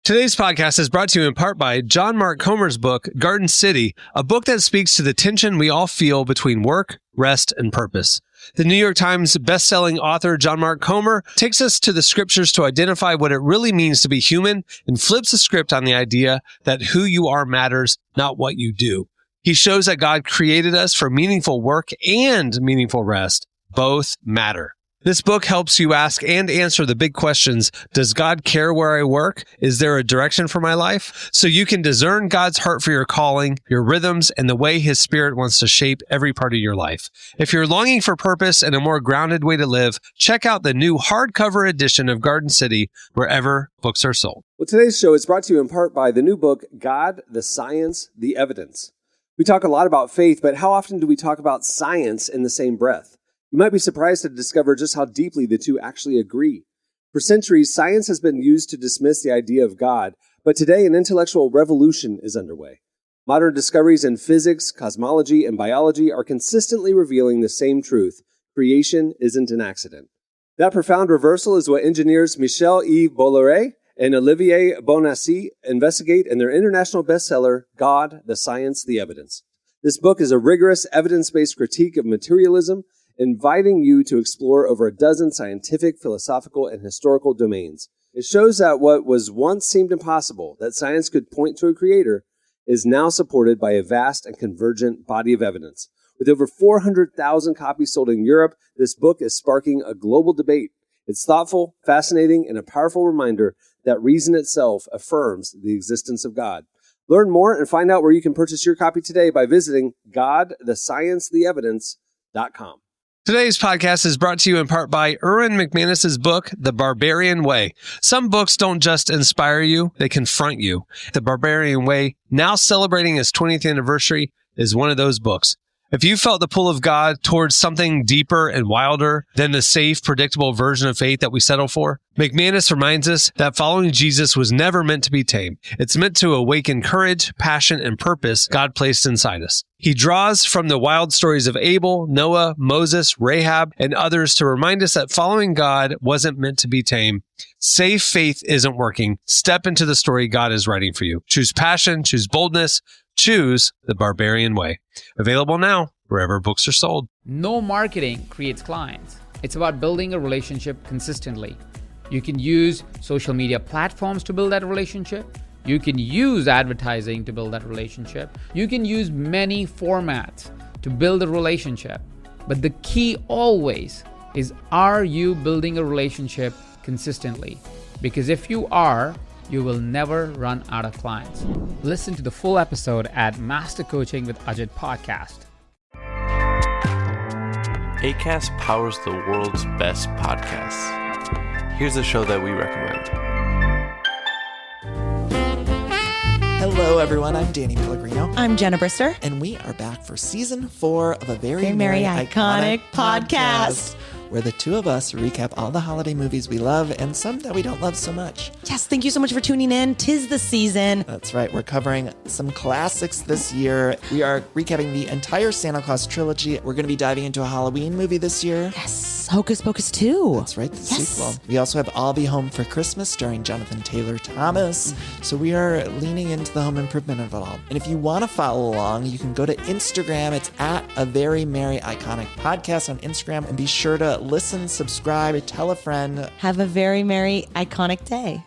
Today's podcast is brought to you in part by John Mark Comer's book, Garden City, a book that speaks to the tension we all feel between work, rest, and purpose. The New York Times bestselling author John Mark Comer takes us to the scriptures to identify what it really means to be human and flips the script on the idea that who you are matters, not what you do. He shows that God created us for meaningful work and meaningful rest. Both matter. This book helps you ask and answer the big questions. Does God care where I work? Is there a direction for my life? So you can discern God's heart for your calling, your rhythms, and the way His Spirit wants to shape every part of your life. If you're longing for purpose and a more grounded way to live, check out the new hardcover edition of Garden City wherever books are sold. Well, today's show is brought to you in part by the new book, God, the Science, the Evidence. We talk a lot about faith, but how often do we talk about science in the same breath? You might be surprised to discover just how deeply the two actually agree. For centuries, science has been used to dismiss the idea of God, but today an intellectual revolution is underway. Modern discoveries in physics, cosmology, and biology are consistently revealing the same truth: creation isn't an accident. That profound reversal is what engineers Michel-Yves Bolloré and Olivier Bonassi investigate in their international bestseller, God, the Science, the Evidence. This book is a rigorous, evidence-based critique of materialism, inviting you to explore over a dozen scientific, philosophical, and historical domains. It shows that what was once seemed impossible, that science could point to a creator, is now supported by a vast and convergent body of evidence. With over 400,000 copies sold in Europe, this book is sparking a global debate. It's thoughtful, fascinating, and a powerful reminder that reason itself affirms the existence of God. Learn more and find out where you can purchase your copy today by visiting godthesciencetheevidence.com. Today's podcast is brought to you in part by Erwin McManus's book, The Barbarian Way. Some books don't just inspire you, they confront you. The Barbarian Way, now celebrating its 20th anniversary, is one of those books. If you felt the pull of God towards something deeper and wilder than the safe, predictable version of faith that we settle for, McManus reminds us that following Jesus was never meant to be tame. It's meant to awaken courage, passion, and purpose God placed inside us. He draws from the wild stories of Abel, Noah, Moses, Rahab, and others to remind us that following God wasn't meant to be tame. Safe faith isn't working. Step into the story God is writing for you. Choose passion, choose boldness, choose the Barbarian Way. Available now wherever books are sold. No marketing creates clients. It's about building a relationship consistently. You can use social media platforms to build that relationship. You can use advertising to build that relationship. You can use many formats to build a relationship. But the key always is, are you building a relationship consistently? Because if you are, you will never run out of clients. Listen to the full episode at Master Coaching with Ajit podcast. Acast powers the world's best podcasts. Here's a show that we recommend. Hello, everyone. I'm Danny Pellegrino. I'm Jenna Brister. And we are back for season 4 of a very Merry Iconic podcast, where the two of us recap all the holiday movies we love and some that we don't love so much. Yes, thank you so much for tuning in. 'Tis the season. That's right. We're covering some classics this year. We are recapping the entire Santa Claus trilogy. We're going to be diving into a Halloween movie this year. Yes, Hocus Pocus 2. That's right, the sequel. We also have I'll Be Home for Christmas starring Jonathan Taylor Thomas. So we are leaning into the home improvement of it all. And if you want to follow along, you can go to Instagram. It's at A Very Merry Iconic Podcast on Instagram. And be sure to listen, subscribe, tell a friend. Have a very merry, iconic day.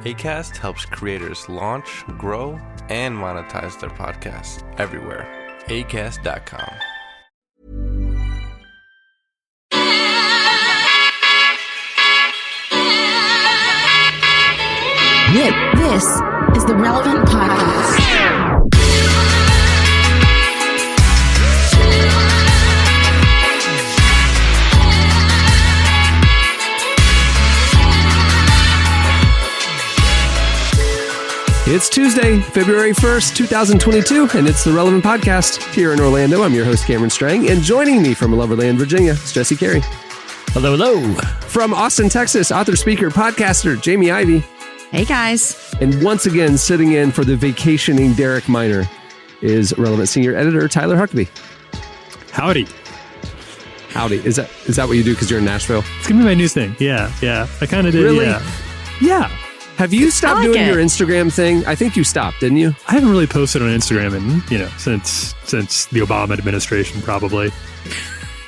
Acast helps creators launch, grow, and monetize their podcasts everywhere. Acast.com. This is the Relevant Podcast. It's Tuesday, February 1st, 2022, and it's the Relevant Podcast here in Orlando. I'm your host, Cameron Strang, and joining me from Loverland, Virginia, is Jesse Carey. Hello, hello. From Austin, Texas, author, speaker, podcaster, Jamie Ivey. Hey, guys. And once again, sitting in for the vacationing Derek Miner is Relevant Senior Editor, Tyler Huckabee. Howdy. Howdy. Is that what you do because you're in Nashville? It's going to be my news thing. Yeah. I kind of did. Really? Yeah. Have you stopped I like doing it. your Instagram thing? I think you stopped, didn't you? I haven't really posted on Instagram since the Obama administration, probably.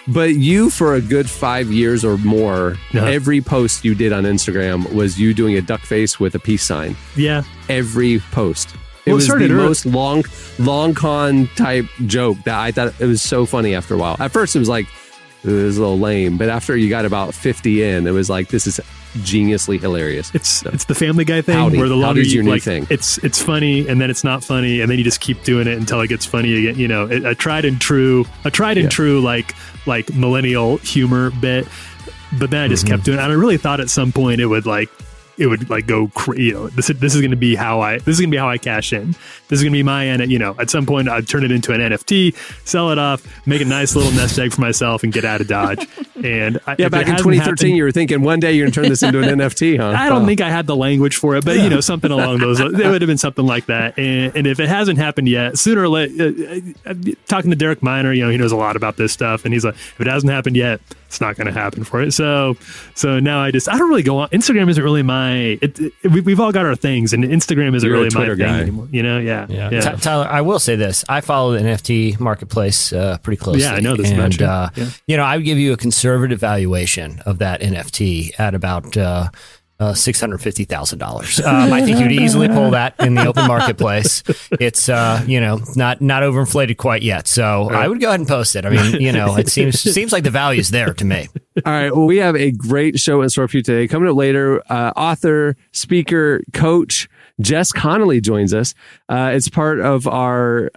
But you, for a good 5 years or more, every post you did on Instagram was you doing a duck face with a peace sign. Yeah. Every post. It Well, was the started early. most long con type joke that I thought it was so funny after a while. At first, it was like, it was a little lame. But after you got about 50 in, it was like, this is geniusly hilarious. It's the Family Guy thing where the longer Howdy's you your new like thing. it's funny and then it's not funny and then you just keep doing it until it gets funny again. You know, a tried and true like millennial humor bit, but then I just kept doing it. And I really thought at some point it would go crazy. This is going to be how I cash in. This is going to be my end. At some point I'd turn it into an NFT, sell it off, make a nice little nest egg for myself, and get out of Dodge. And back in 2013, you were thinking one day you're going to turn this into an NFT, huh? I don't think I had the language for it, but something along those lines. It would have been something like that. And if it hasn't happened yet, sooner or later, talking to Derek Miner, he knows a lot about this stuff, and he's like, if it hasn't happened yet, it's not going to happen for it. So now I don't really go on. Instagram isn't really my. We've all got our things, and Instagram isn't really my thing anymore. Yeah. Tyler, I will say this: I follow the NFT marketplace pretty closely. Yeah, I know this and, about you. I would give you a conservative valuation of that NFT at about $650,000. I think you'd easily pull that in the open marketplace. It's not overinflated quite yet, so I would go ahead and post it. I mean, it seems like the value is there to me. All right. Well, we have a great show in store for you today. Coming up later, author, speaker, coach Jess Connolly joins us. It's part of our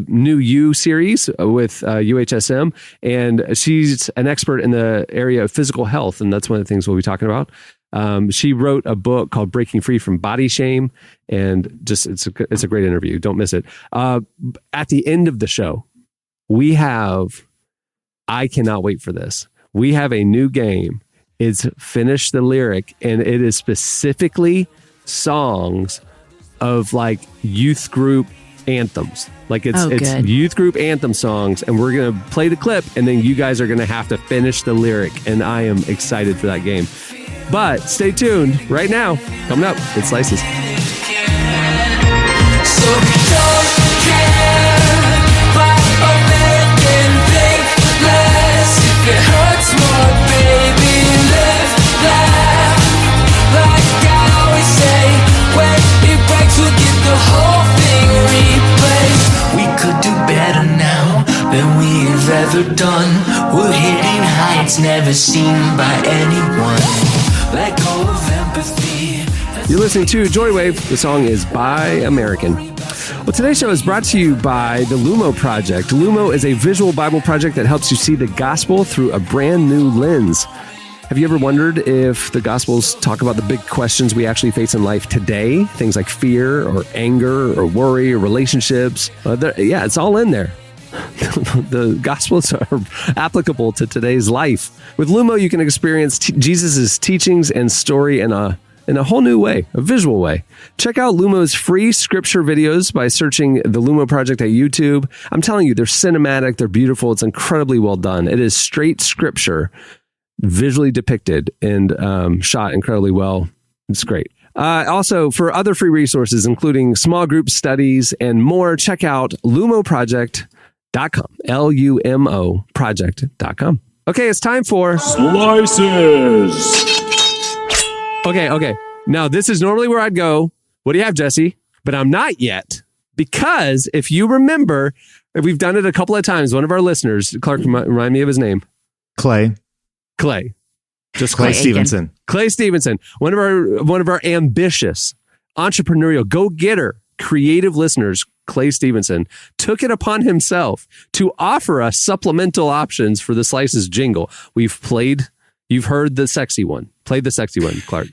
New You series with UHSM, and she's an expert in the area of physical health, and that's one of the things we'll be talking about. She wrote a book called Breaking Free from Body Shame, and just it's a great interview. Don't miss it. At the end of the show, I cannot wait for this. We have a new game. It's Finish the Lyric, and it is specifically songs of like youth group anthems. Like it's youth group anthem songs, and we're going to play the clip, and then you guys are going to have to finish the lyric, and I am excited for that game. But stay tuned. Right now, coming up, it's Slices. So we don't care what American think less. If it hurts more, baby, live, laugh. Like I always say, when it breaks, we'll get the whole thing replaced. We could do better now than we've ever done. We're hitting heights never seen by anyone. Let go of empathy. You're listening to Joywave. The song is By American. Well, today's show is brought to you by the Lumo Project. Lumo is a visual Bible project that helps you see the gospel through a brand new lens. Have you ever wondered if the Gospels talk about the big questions we actually face in life today? Things like fear or anger or worry or relationships. It's all in there. The Gospels are applicable to today's life. With Lumo, you can experience Jesus' teachings and story in a whole new way, a visual way. Check out Lumo's free scripture videos by searching the Lumo Project at YouTube. I'm telling you, they're cinematic, they're beautiful, it's incredibly well done. It is straight scripture, visually depicted and shot incredibly well. It's great. Also, for other free resources, including small group studies and more, check out lumoproject.com. LUMO project.com. Okay, it's time for Slices. Okay. Now, this is normally where I'd go. What do you have, Jesse? But I'm not yet, because if you remember, we've done it a couple of times. One of our listeners, Clark, remind me of his name. Clay. Just Clay Stevenson. Clay Stevenson. One of our ambitious, entrepreneurial, go-getter, creative listeners, Clay Stevenson, took it upon himself to offer us supplemental options for the Slices jingle. You've heard the sexy one. Play the sexy one, Clark.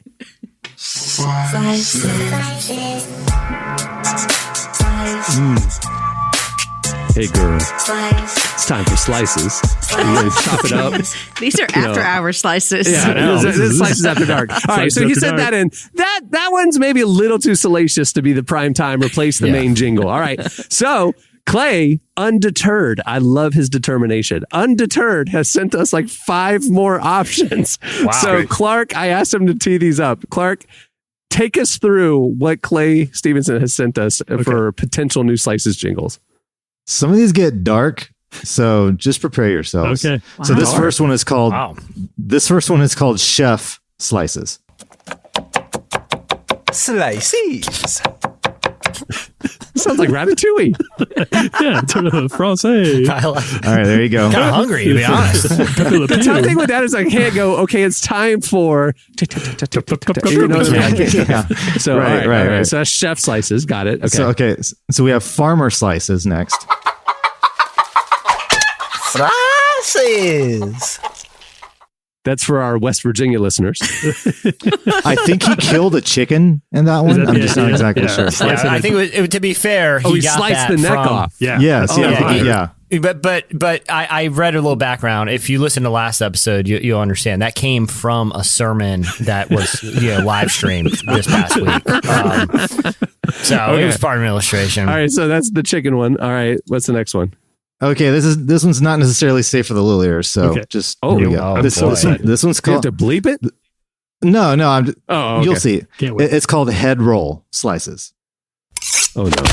Hey, girl. It's time for Slices. You're going to chop it up. These are after-hour slices. Yeah, this Slices After Dark. All right, so he said that in. That one's maybe a little too salacious to be the prime time. Replace the main jingle. All right, so Clay, undeterred, I love his determination. Undeterred has sent us like 5 more options. Wow. So Clark, I asked him to tee these up. Clark, take us through what Clay Stevenson has sent us for potential new Slices jingles. Some of these get dark, so just prepare yourselves. Okay. Wow. So this first one is called Chef Slices. Slices. Sounds like Ratatouille. Yeah, sort of Francais. All right, there you go. Kind of hungry, to be honest. The tough thing with that is I can't go, okay, it's time for... You know what I mean? Yeah. So, right. So that's Chef Slices. Got it. Okay. So we have Farmer Slices next. Slices. That's for our West Virginia listeners. I think he killed a chicken in that one. I'm just not exactly sure. Yeah, I think it was, to be fair, he got sliced that the neck from, off. Yeah. Yes. Yeah. But I read a little background. If you listen to last episode, you'll understand that came from a sermon that was live streamed this past week. So it was part of an illustration. All right, so that's the chicken one. All right, what's the next one? Okay, this one's not necessarily safe for the little ears, so just here we go. This one's called. You have to bleep it? No, okay. You'll see. It's called head roll slices. Oh no!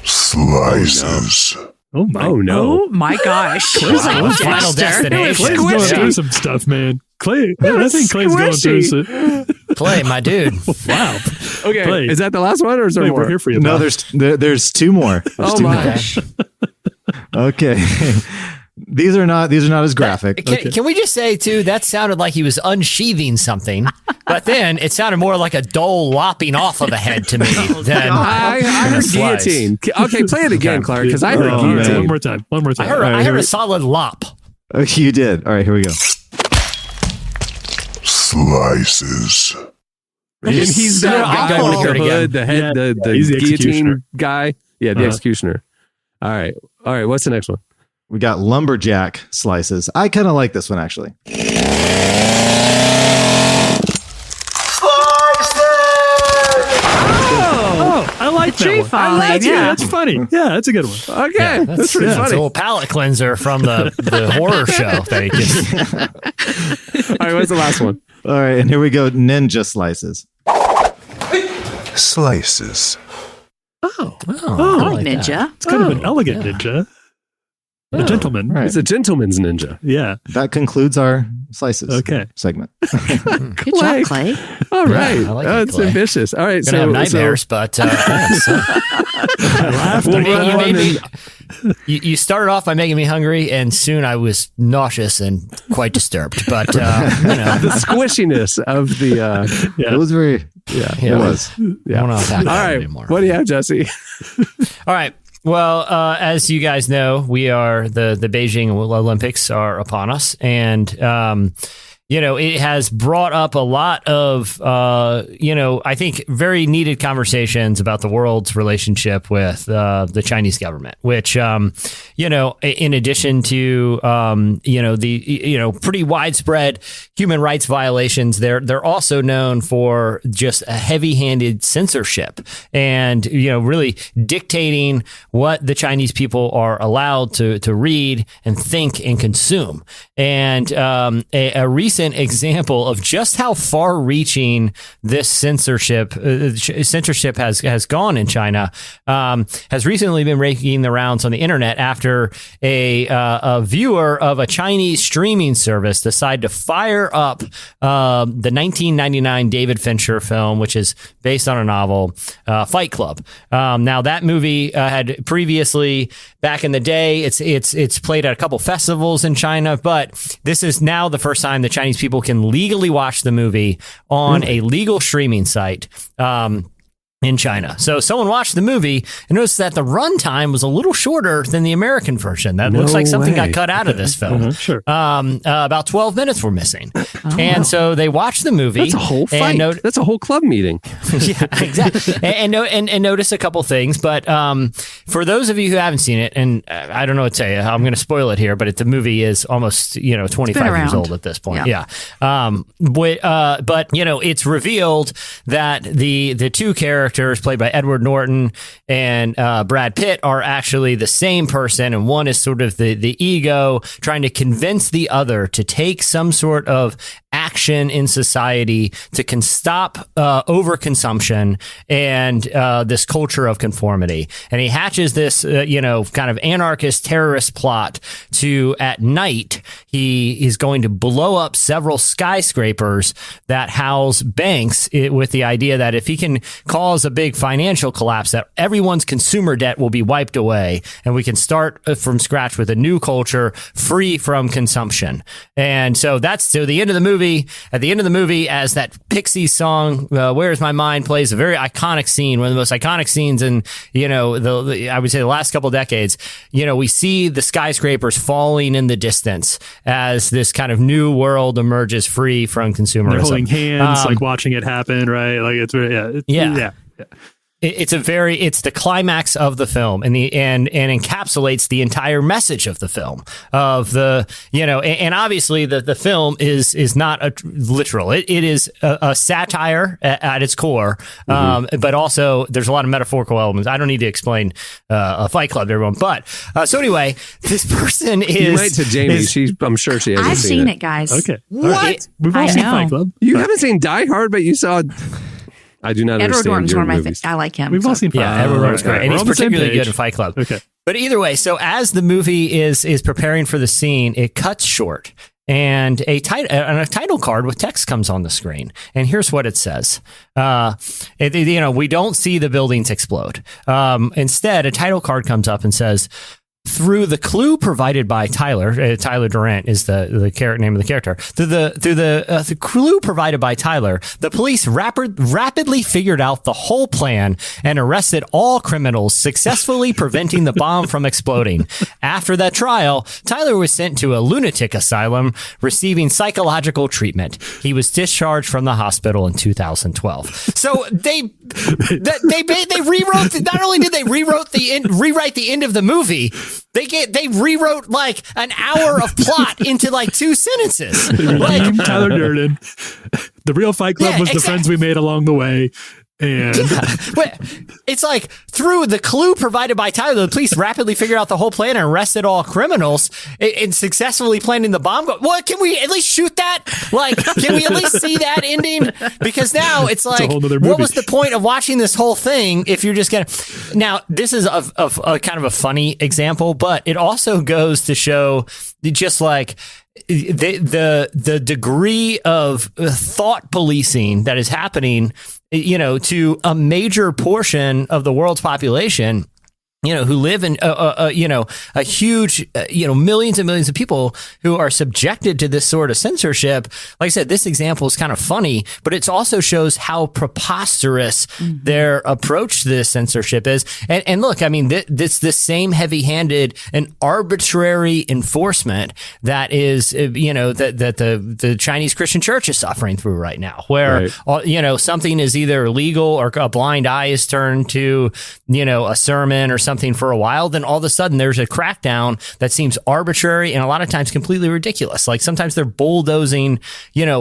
Slices. Oh my! Oh no! Oh my gosh! Wow. Final Destination. Clay's going through some stuff, man. Clay, I think Clay's going through some. Clay, my dude. Wow. Okay, Clay. is that the last one, or is there Clay, more? we're here for you. No, pal. there's two more. Oh my gosh! Okay. These are not as graphic. Can we just say too? That sounded like he was unsheathing something, but then it sounded more like a dull lopping off of a head to me. I heard guillotine. Okay, play it again, Clark, because I heard guillotine. One more time. I heard a solid lop. Okay, you did. All right, here we go. Slices. And he's the guy with the hood, the head, the guillotine guy. Yeah, the executioner. All right. What's the next one? We got lumberjack slices. I kind of like this one, actually. Oh, I like that one. Falling, That's funny. Yeah, that's a good one. Okay, that's pretty funny. It's a little palate cleanser from the horror show that he just. All right, what's the last one? All right, and here we go. Ninja slices. Slices. I like ninja. It's kind of an elegant ninja. A gentleman. Right. It's a gentleman's ninja. Yeah. That concludes our slices segment. Good job, Clay. All right. I like it's Clay. ambitious. All right. Gonna have nightmares, but you started off by making me hungry, and soon I was nauseous and quite disturbed. But the squishiness of the it was very it was. I don't unpack All right. anymore. What do you have, Jesse? All right. Well, as you guys know, we are the Beijing Olympics are upon us, and it has brought up a lot of I think very needed conversations about the world's relationship with the Chinese government, which in addition to the pretty widespread human rights violations, they're also known for just a heavy-handed censorship and really dictating what the Chinese people are allowed to read and think and consume. And a recent example of just how far-reaching this censorship has gone in China has recently been making the rounds on the internet after a viewer of a Chinese streaming service decided to fire up the 1999 David Fincher film, which is based on a novel, Fight Club. Now that movie had previously, back in the day, it's played at a couple festivals in China, but this is now the first time the Chinese people can legally watch the movie on a legal streaming site. In China. So someone watched the movie and noticed that the runtime was a little shorter than the American version. That looks like something got cut out of this film. Sure. About 12 minutes were missing. And so they watched the movie. That's a whole fight. That's a whole club meeting. Yeah, exactly. and notice a couple things. But for those of you who haven't seen it, and I don't know what to tell you, I'm going to spoil it here, but the movie is almost 25 years old at this point. Yeah. But it's revealed that the two characters played by Edward Norton and Brad Pitt are actually the same person, and one is sort of the ego trying to convince the other to take some sort of action in society to stop overconsumption and this culture of conformity. And he hatches this, kind of anarchist terrorist plot to, at night, he is going to blow up several skyscrapers that house banks with the idea that if he can cause a big financial collapse, that everyone's consumer debt will be wiped away and we can start from scratch with a new culture free from consumption. And so that's the end of the movie. At the end of the movie, as that Pixies song, Where's My Mind, plays, a very iconic scene, one of the most iconic scenes in, I would say the last couple of decades. We see the skyscrapers falling in the distance as this kind of new world emerges free from consumerism. They're holding hands, like watching it happen, right? Like it's yeah. It's the climax of the film and encapsulates the entire message of the film and obviously the film is not literal. It is a satire at its core. But also there's a lot of metaphorical elements. I don't need to explain a Fight Club to everyone, but so anyway, this person is. You might to Jamie. I'm sure she hasn't I've seen it, guys. Okay. What? Right. We've all seen Fight Club. You haven't seen Die Hard, but you saw. I do not Edward understand Norton's your one of my movies. I like him. We've all seen Fight Club. Yeah, Edward Norton's great. And he's particularly good in Fight Club. Okay. But either way, so as the movie is preparing for the scene, it cuts short. And a title card with text comes on the screen. And here's what it says. We don't see the buildings explode. Instead, a title card comes up and says, through the clue provided by Tyler, Tyler Durant is the name of the character. Through the clue provided by Tyler, the police rapidly figured out the whole plan and arrested all criminals, successfully preventing the bomb from exploding. After that trial, Tyler was sent to a lunatic asylum, receiving psychological treatment. He was discharged from the hospital in 2012. So they rewrote. Not only did they rewrite the end of the movie. They rewrote like an hour of plot into like 2 sentences. Like, Tyler Durden. The real Fight Club was the friends we made along the way. And it's like through the clue provided by Tyler, the police rapidly figured out the whole plan and arrested all criminals and successfully planning the bomb. Well, can we at least shoot that? Like, can we at least see that ending? Because now it's like, what was the point of watching this whole thing if you're just gonna? Now, this is a kind of a funny example, but it also goes to show just like. The degree of thought policing that is happening, to a major portion of the world's population, who live in, a huge, millions and millions of people who are subjected to this sort of censorship. Like I said, this example is kind of funny, but it also shows how preposterous their approach to this censorship is. And look, I mean, this the same heavy-handed and arbitrary enforcement that is, that the Chinese Christian church is suffering through right now, where, something is either legal or a blind eye is turned to, a sermon or something for a while, then all of a sudden there's a crackdown that seems arbitrary and a lot of times completely ridiculous. Like sometimes they're bulldozing,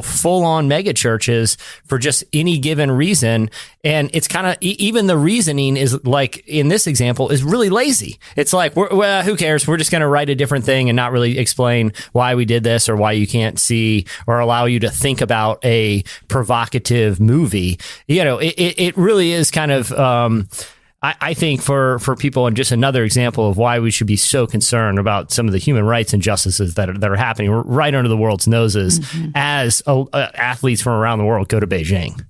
full on mega churches for just any given reason. And it's kind of, even the reasoning is like in this example is really lazy. It's like, who cares? We're just going to write a different thing and not really explain why we did this or why you can't see or allow you to think about a provocative movie. It really is kind of, I think for people, and just another example of why we should be so concerned about some of the human rights injustices that are happening right under the world's noses as athletes from around the world go to Beijing.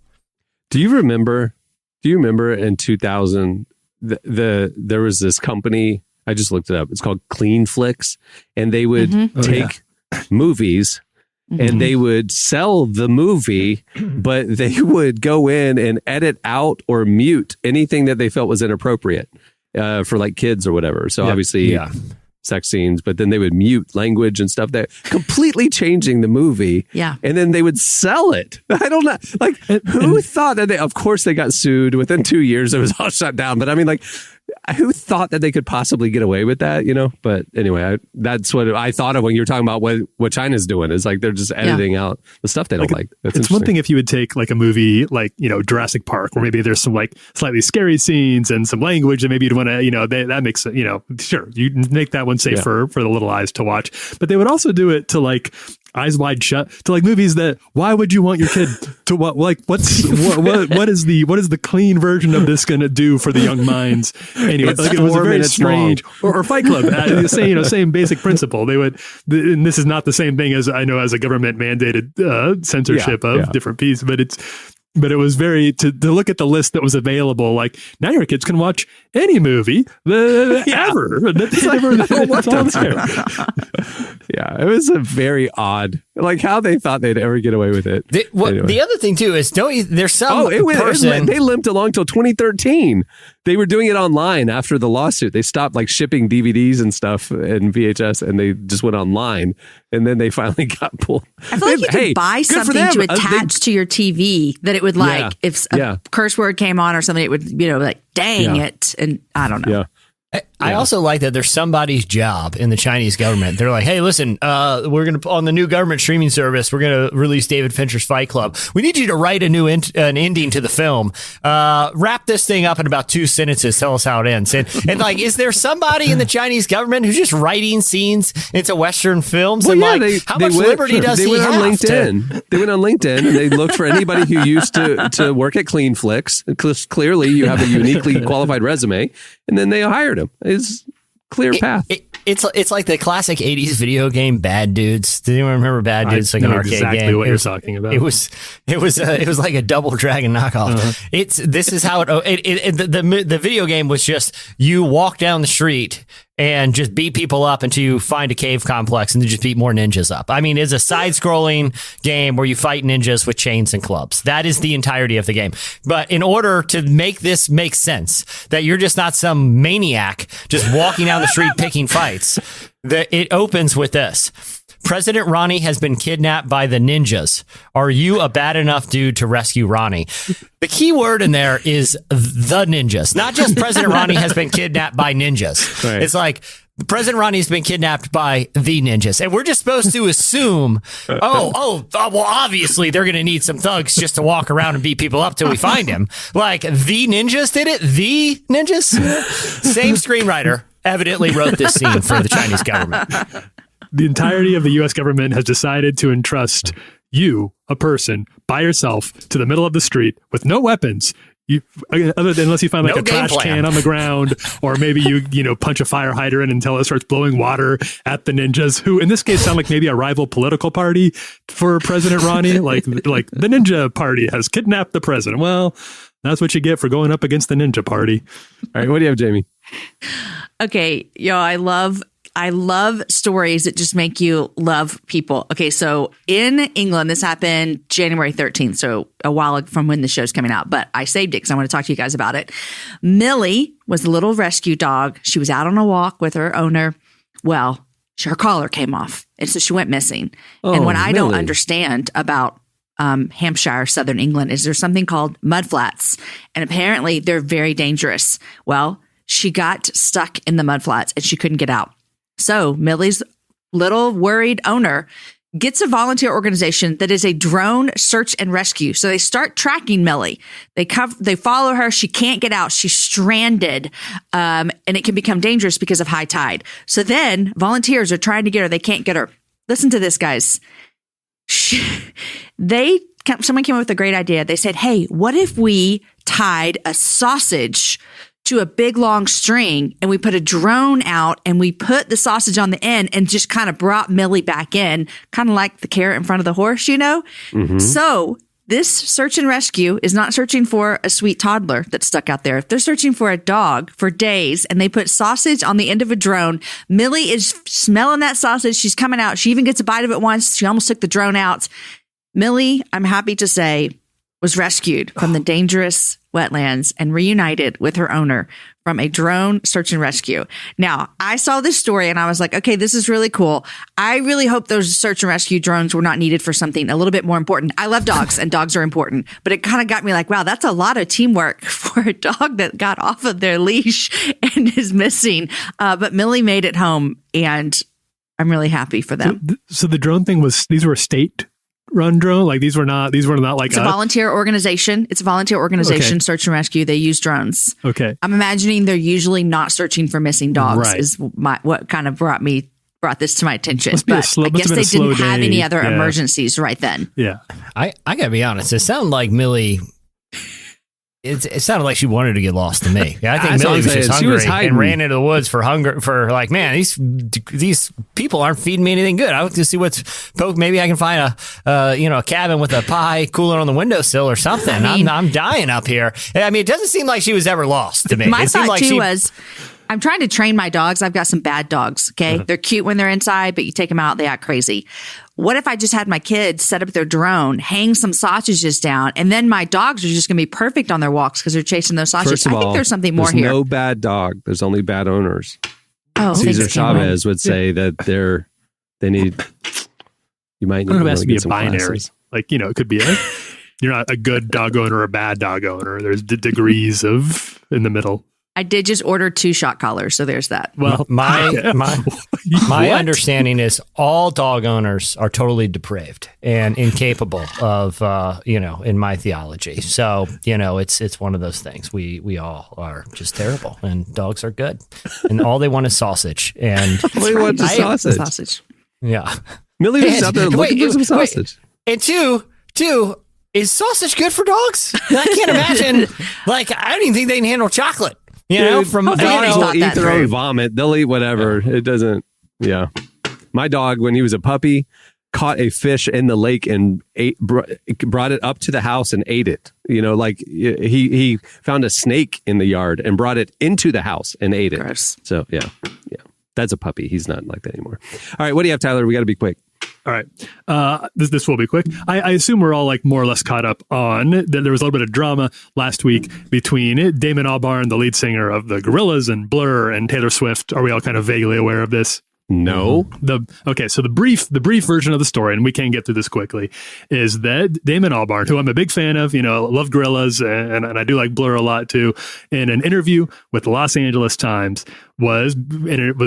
Do you remember in 2000, there was this company, I just looked it up. It's called Clean Flicks, and they would take movies and they would sell the movie, but they would go in and edit out or mute anything that they felt was inappropriate for like kids or whatever. So obviously sex scenes, but then they would mute language and stuff, that completely changing the movie. Yeah. And then they would sell it. I don't know. Like, who thought that of course they got sued within 2 years. It was all shut down. But I mean, like, who thought that they could possibly get away with that, But anyway, that's what I thought of when you were talking about what China's doing. Is like they're just editing out the stuff they don't like. It's one thing if you would take like a movie like, Jurassic Park, where maybe there's some like slightly scary scenes and some language and maybe you'd want to, that makes it, sure, you make that one safe for the little eyes to watch. But they would also do it to like Eyes Wide Shut to like movies that why would you want your kid to what like what is the clean version of this going to do for the young minds anyway? Like it was a very strange or Fight Club, same basic principle. They would, and this is not the same thing as I know as a government mandated censorship of different pieces, but it was very to look at the list that was available. Like now your kids can watch any movie ever. It's all there. Yeah, it was a very odd, like how they thought they'd ever get away with it. The other thing too is there's some person they limped along till 2013. They were doing it online after the lawsuit. They stopped like shipping DVDs and stuff and VHS, and they just went online. And then they finally got pulled. I feel like you could buy something to attach to your TV that it would like if a curse word came on or something, it would like dang it, and I don't know. Yeah. I also like that there's somebody's job in the Chinese government. They're like, hey, listen, we're going to, on the new government streaming service, we're going to release David Fincher's Fight Club. We need you to write an ending to the film. Wrap this thing up in about 2 sentences. Tell us how it ends. And like, is there somebody in the Chinese government who's just writing scenes into Western films? Well, and how much liberty does he have? They went on LinkedIn and they looked for anybody who used to work at Clean Flicks. Clearly, you have a uniquely qualified resume. And then they hired him. It's clear path. It's like the classic 80s video game Bad Dudes. Does anyone remember Bad Dudes? Like an arcade exactly game. What you're talking about. It was like a Double Dragon knockoff. This is how the video game was just you walk down the street and just beat people up until you find a cave complex and then just beat more ninjas up. I mean, it's a side-scrolling game where you fight ninjas with chains and clubs. That is the entirety of the game. But in order to make this make sense, that you're just not some maniac just walking down the street picking fights, it opens with this. President Ronnie has been kidnapped by the ninjas. Are you a bad enough dude to rescue Ronnie? The key word in there is the ninjas, not just President Ronnie has been kidnapped by ninjas. Right. It's like President Ronnie has been kidnapped by the ninjas. And we're just supposed to assume, well, obviously they're going to need some thugs just to walk around and beat people up till we find him. Like the ninjas did it? The ninjas? Same screenwriter evidently wrote this scene for the Chinese government. The entirety of the U.S. government has decided to entrust you, a person, by yourself to the middle of the street with no weapons. Unless you find like a trash can on the ground, or maybe you punch a fire hydrant until it starts blowing water at the ninjas, who in this case sound like maybe a rival political party for President Ronnie. like the Ninja Party has kidnapped the president. Well, that's what you get for going up against the Ninja Party. All right, what do you have, Jamie? Okay, I love stories that just make you love people. Okay, so in England, this happened January 13th, so a while from when the show's coming out, but I saved it because I want to talk to you guys about it. Millie was a little rescue dog. She was out on a walk with her owner. Well, her collar came off, and so she went missing. And what I don't understand about Hampshire, Southern England, is there's something called mudflats, and apparently they're very dangerous. Well, she got stuck in the mudflats, and she couldn't get out. So Millie's little worried owner gets a volunteer organization that is a drone search and rescue. So they start tracking Millie. They follow her. She can't get out. She's stranded. And it can become dangerous because of high tide. So then volunteers are trying to get her. They can't get her. Listen to this, guys. Someone came up with a great idea. They said, hey, what if we tied a sausage to a big long string and we put a drone out and we put the sausage on the end and just kind of brought Millie back in, kind of like the carrot in front of the horse, Mm-hmm. So this search and rescue is not searching for a sweet toddler that's stuck out there. They're searching for a dog for days, and they put sausage on the end of a drone. Millie is smelling that sausage. She's coming out. She even gets a bite of it once. She almost took the drone out. Millie, I'm happy to say, was rescued from the dangerous wetlands and reunited with her owner from a drone search and rescue. Now, I saw this story and I was like, okay, this is really cool. I really hope those search and rescue drones were not needed for something a little bit more important. I love dogs and dogs are important, but it kind of got me like, wow, that's a lot of teamwork for a dog that got off of their leash and is missing. But Millie made it home and I'm really happy for them. So the drone thing these were state run drone? Like these were not like it's a volunteer organization. It's a volunteer organization, search and rescue. They use drones. Okay. I'm imagining they're usually not searching for missing dogs, is what kind of brought me brought this to my attention. Must be a But slow- I must guess have they been a slow didn't have day. any other Yeah. emergencies right then. Yeah. I gotta be honest. It sounded like Millie. It sounded like she wanted to get lost to me. I think That's Millie what was I'm just saying. She hungry was hiding. and ran into the woods for hunger. For like, man, these people aren't feeding me anything good. I want to see maybe I can find a cabin with a pie cooler on the windowsill or something. I mean- I'm dying up here. I mean, it doesn't seem like she was ever lost to me. My It seemed thought like too was, I'm trying to train my dogs. I've got some bad dogs. Okay. They're cute when they're inside, but you take them out, they act crazy. What if I just had my kids set up their drone, hang some sausages down, and then my dogs are just going to be perfect on their walks because they're chasing those sausages? First of I think all, there's something more there's here. no bad dog. There's only bad owners. Oh, Cesar thanks, Cameron. Chavez would say that they need. You might I need don't know if it has really to be get a some binary. classes. Like, it could be you're not a good dog owner or a bad dog owner. There's degrees of in the middle. I did just order 2 shot collars, so there's that. Well, my What? understanding is all dog owners are totally depraved and incapable of in my theology. So it's one of those things. We all are just terrible, and dogs are good, and all they want is sausage. And All they want is sausage. Yeah, Millie was out there looking for some sausage. And two, is sausage good for dogs? I can't imagine. Like, I don't even think they can handle chocolate. Dude, From dogs thought will eat that their own through. vomit. They'll eat whatever. It doesn't. Yeah, my dog, when he was a puppy, caught a fish in the lake and brought it up to the house and ate it. Like he found a snake in the yard and brought it into the house and ate it. Gross. So yeah, that's a puppy. He's not like that anymore. All right, what do you have, Tyler? We got to be quick. All right. This will be quick. I assume we're all more or less caught up on that. There was a little bit of drama last week between Damon Albarn, the lead singer of the Gorillaz, and Blur, and Taylor Swift. Are we all kind of vaguely aware of this? No. So the brief version of the story, and we can get through this quickly, is that Damon Albarn, who I'm a big fan of, love Gorillaz, and I do like Blur a lot too, in an interview with the Los Angeles Times was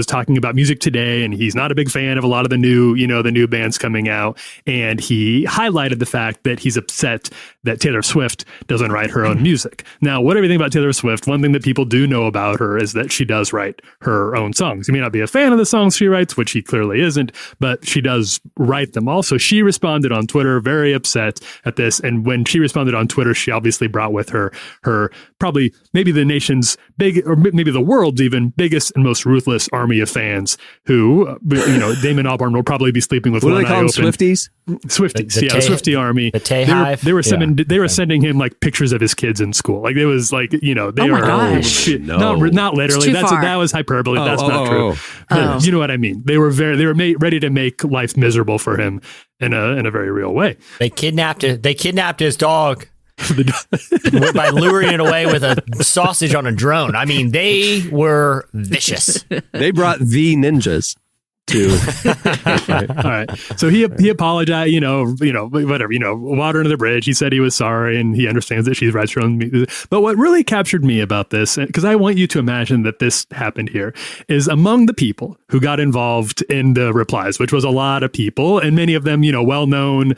talking about music today, and he's not a big fan of a lot of the new bands coming out, and he highlighted the fact that he's upset that Taylor Swift doesn't write her own music. Now, whatever you think about Taylor Swift, one thing that people do know about her is that she does write her own songs. You may not be a fan of the songs she writes, which he clearly isn't, but she does write them all. So she responded on Twitter, very upset at this, and when she responded on Twitter, she obviously brought with her probably maybe the nation's or maybe the world's even biggest and most ruthless army of fans who, Damon Albarn will probably be sleeping with What do one they call eye them? open. Swifties? Swifties, The the Swiftie army. the Tay They were- Hive. They were sending. Yeah. They were sending him like pictures of his kids in school. Like it was like they Oh my were. gosh. Not literally. It's too far. That was hyperbole. That's not oh, true. oh. But you know what I mean. They were ready to make life miserable for him in a very real way. They kidnapped his dog by luring it away with a sausage on a drone. I mean, they were vicious. They brought the ninjas to. All right. So he apologized, whatever, water under the bridge. He said he was sorry and he understands that she's writes her own music. But what really captured me about this, because I want you to imagine that this happened here, is among the people who got involved in the replies, which was a lot of people, and many of them, well-known,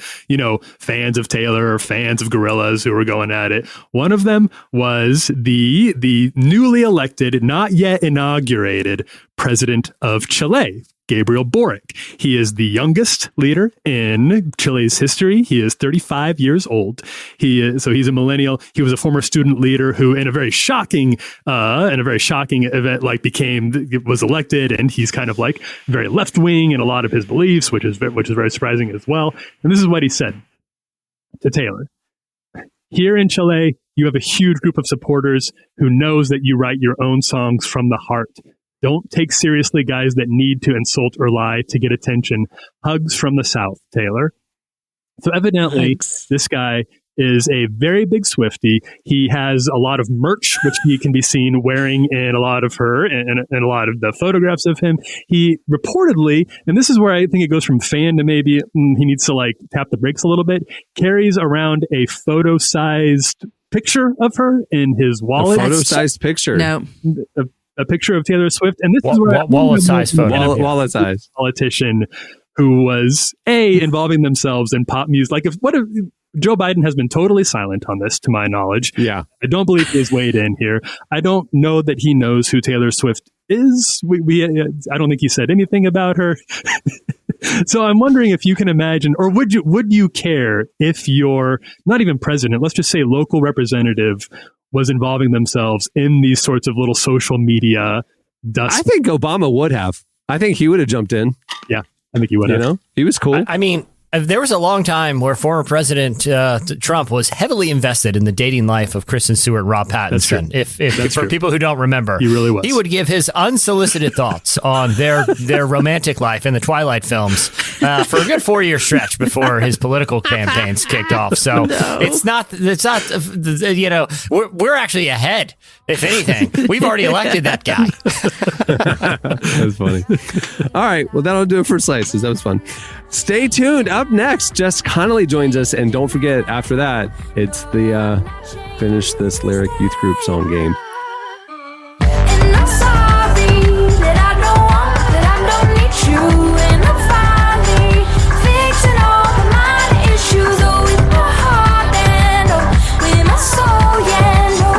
fans of Taylor or fans of Gorillaz who were going at it. One of them was the newly elected, not yet inaugurated president of Chile, Gabriel Boric. He is the youngest leader in Chile's history. He is 35 years old. He's a millennial. He was a former student leader who, in a very shocking event, was elected, and he's kind of like very left wing in a lot of his beliefs, which is very surprising as well. And this is what he said to Taylor. Here in Chile, you have a huge group of supporters who knows that you write your own songs from the heart. Don't take seriously guys that need to insult or lie to get attention. Hugs from the South, Taylor. So evidently, this guy is a very big Swiftie. He has a lot of merch, which he can be seen wearing in a lot of her and a lot of the photographs of him. He reportedly, and this is where I think it goes from fan to maybe he needs to tap the brakes a little bit, carries around a photo-sized picture of her in his wallet. A photo-sized picture? No. A picture of Taylor Swift, and this is where wallet size photo. Wallet size politician who was involving themselves in pop music. What if Joe Biden has been totally silent on this, to my knowledge. Yeah, I don't believe he has weighed in here. I don't know that he knows who Taylor Swift is. I don't think you said anything about her. So I'm wondering if you can imagine, or would you care if your, not even president, let's just say local representative, was involving themselves in these sorts of little social media dust? I think Obama would have. I think he would have jumped in. Yeah, I think he would have. You know, he was cool. I mean, there was a long time where former President Trump was heavily invested in the dating life of Kristen Stewart and Rob Pattinson. If for people who don't remember, he really was. He would give his unsolicited thoughts on their romantic life in the Twilight films for a good 4-year stretch before his political campaigns kicked off. So it's not you know, we're actually ahead. If anything, we've already elected that guy. That's funny. All right, well, that'll do it for Slices. That was fun. Stay tuned. Up next, Jess Connolly joins us. And don't forget, after that, it's the Finish This Lyric Youth Group song game. And I'm sorry that I don't need you. And I'm finally fixing all the minor issues. Oh, with my heart and with my soul, yeah, no.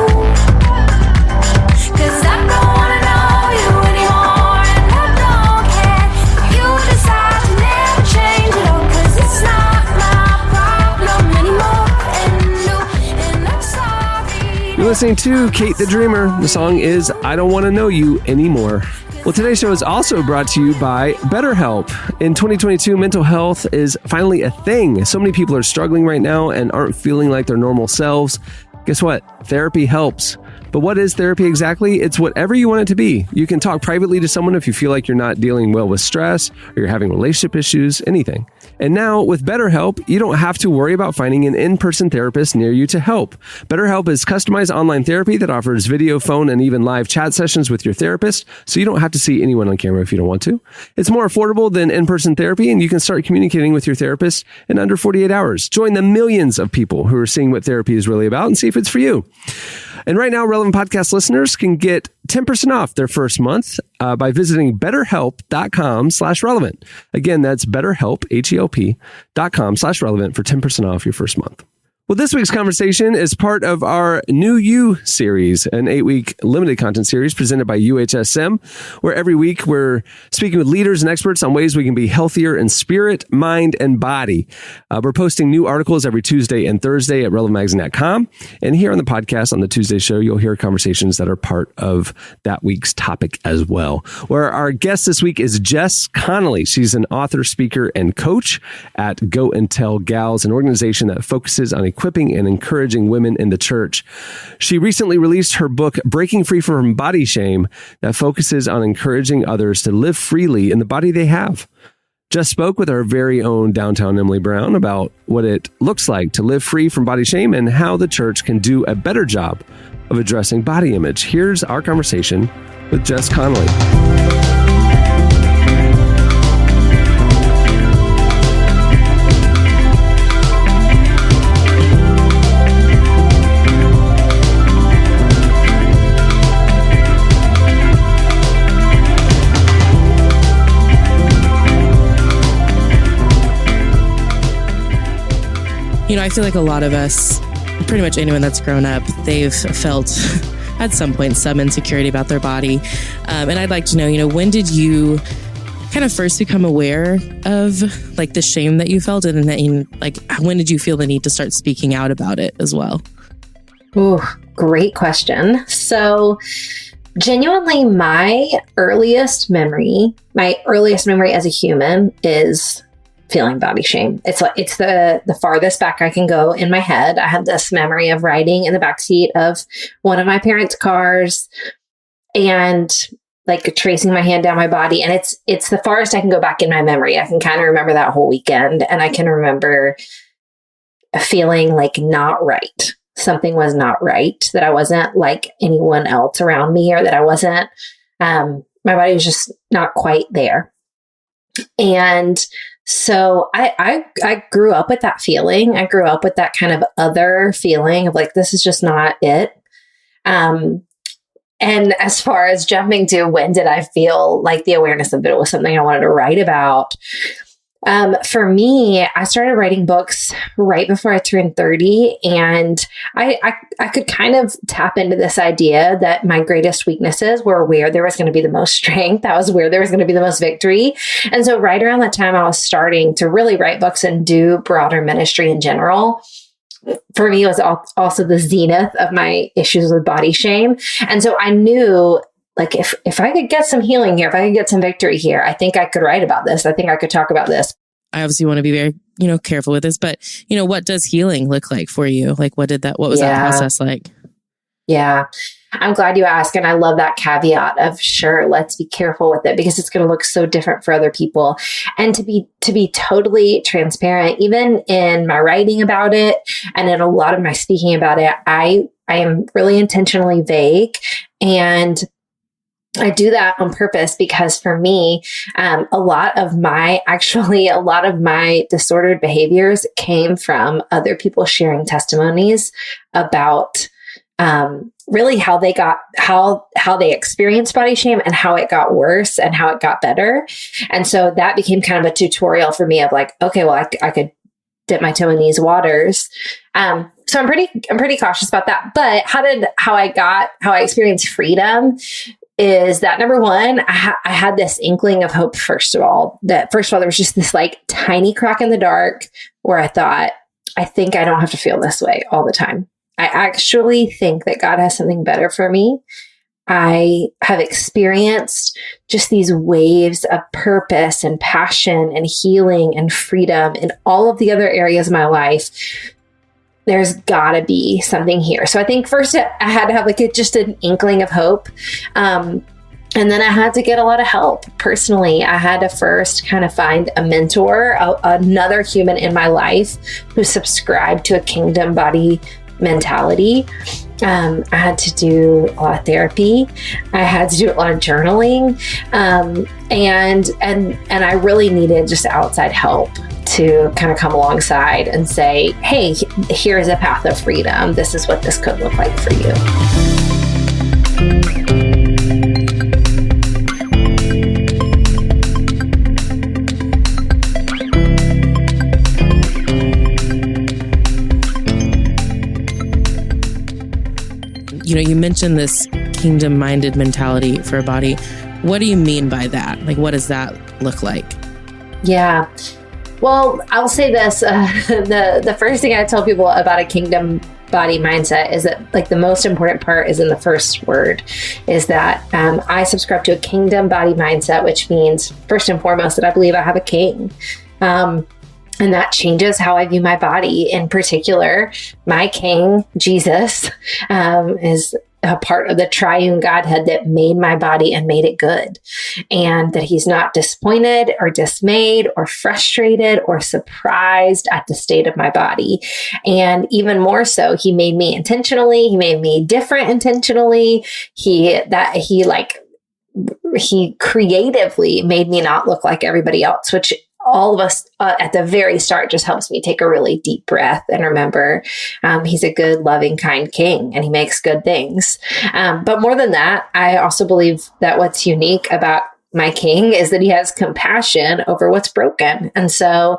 'Cause I don't wanna know you anymore, and I don't care if you decide to never change it all. 'Cause it's not my problem anymore, and I'm sorry. You're listening to Kate the Dreamer. The song is I Don't Want to Know You Anymore. Well, today's show is also brought to you by BetterHelp. In 2022, mental health is finally a thing. So many people are struggling right now and aren't feeling like their normal selves. Guess what? Therapy helps. But what is therapy exactly? It's whatever you want it to be. You can talk privately to someone if you feel like you're not dealing well with stress or you're having relationship issues, anything. And now with BetterHelp, you don't have to worry about finding an in-person therapist near you to help. BetterHelp is customized online therapy that offers video, phone, and even live chat sessions with your therapist, so you don't have to see anyone on camera if you don't want to. It's more affordable than in-person therapy, and you can start communicating with your therapist in under 48 hours. Join the millions of people who are seeing what therapy is really about and see if it's for you. And right now, Relevant Podcast listeners can get 10% off their first month by visiting betterhelp.com/relevant. Again, that's betterhelp, HELP.com/relevant for 10% off your first month. Well, this week's conversation is part of our New You series, an 8-week limited content series presented by UHSM, where every week we're speaking with leaders and experts on ways we can be healthier in spirit, mind, and body. We're posting new articles every Tuesday and Thursday at relevantmagazine.com. And here on the podcast on the Tuesday show, you'll hear conversations that are part of that week's topic as well. Where our guest this week is Jess Connolly. She's an author, speaker, and coach at Go and Tell Gals, an organization that focuses on equipping and encouraging women in the church. She recently released her book, Breaking Free from Body Shame, that focuses on encouraging others to live freely in the body they have. Just spoke with our very own downtown Emily Brown about what it looks like to live free from body shame and how the church can do a better job of addressing body image. Here's our conversation with Jess Connolly. You know, I feel like a lot of us, pretty much anyone that's grown up, they've felt at some point some insecurity about their body. And I'd like to know, when did you kind of first become aware of like the shame that you felt? And then when did you feel the need to start speaking out about it as well? Oh, great question. So genuinely, my earliest memory as a human is feeling body shame. It's the farthest back I can go in my head. I have this memory of riding in the backseat of one of my parents' cars and like tracing my hand down my body. And it's the farthest I can go back in my memory. I can kind of remember that whole weekend, and I can remember feeling like not right. Something was not right, that I wasn't like anyone else around me, or that I wasn't, my body was just not quite there. And so I grew up with that feeling. I grew up with that kind of other feeling of like, this is just not it. And as far as jumping to when did I feel like the awareness of it was something I wanted to write about, For me, I started writing books right before I turned 30, and I could kind of tap into this idea that my greatest weaknesses were where there was going to be the most strength. That was where there was going to be the most victory. And so right around that time, I was starting to really write books and do broader ministry in general. For me, it was also the zenith of my issues with body shame. And so I knew, like, if I could get some healing here, if I could get some victory here, I think I could write about this. I think I could talk about this. I obviously want to be very, careful with this, but, what does healing look like for you? Like, what was that process like? Yeah. I'm glad you asked. And I love that caveat of, sure, let's be careful with it because it's going to look so different for other people. And to be totally transparent, even in my writing about it and in a lot of my speaking about it, I am really intentionally vague, and I do that on purpose because for me, a lot of my disordered behaviors came from other people sharing testimonies about really how they experienced body shame and how it got worse and how it got better. And so that became kind of a tutorial for me of like, okay, well, I could dip my toe in these waters. So I'm pretty cautious about that. But how I experienced freedom is that, number one, I had this inkling of hope. First of all, there was just this like tiny crack in the dark where I thought, I think I don't have to feel this way all the time. I actually think that God has something better for me. I have experienced just these waves of purpose and passion and healing and freedom in all of the other areas of my life. There's gotta be something here. So I think first I had to have just an inkling of hope. And then I had to get a lot of help personally. I had to first kind of find a mentor, another human in my life who subscribed to a kingdom body mentality. I had to do a lot of therapy. I had to do a lot of journaling. And I really needed just outside help to kind of come alongside and say, hey, here's a path of freedom. This is what this could look like for you. You mentioned this kingdom-minded mentality for a body. What do you mean by that? Like, what does that look like? Yeah. Well, I'll say this. The first thing I tell people about a kingdom body mindset is that the most important part is in the first word, is that I subscribe to a kingdom body mindset, which means first and foremost that I believe I have a king. And that changes how I view my body. In particular, my king, Jesus, is a part of the triune Godhead that made my body and made it good. And that he's not disappointed or dismayed or frustrated or surprised at the state of my body. And even more so, he made me intentionally. He made me different intentionally. He creatively made me not look like everybody else, which all of us at the very start just helps me take a really deep breath and remember he's a good, loving, kind king and he makes good things. But more than that, I also believe that what's unique about my king is that he has compassion over what's broken. And so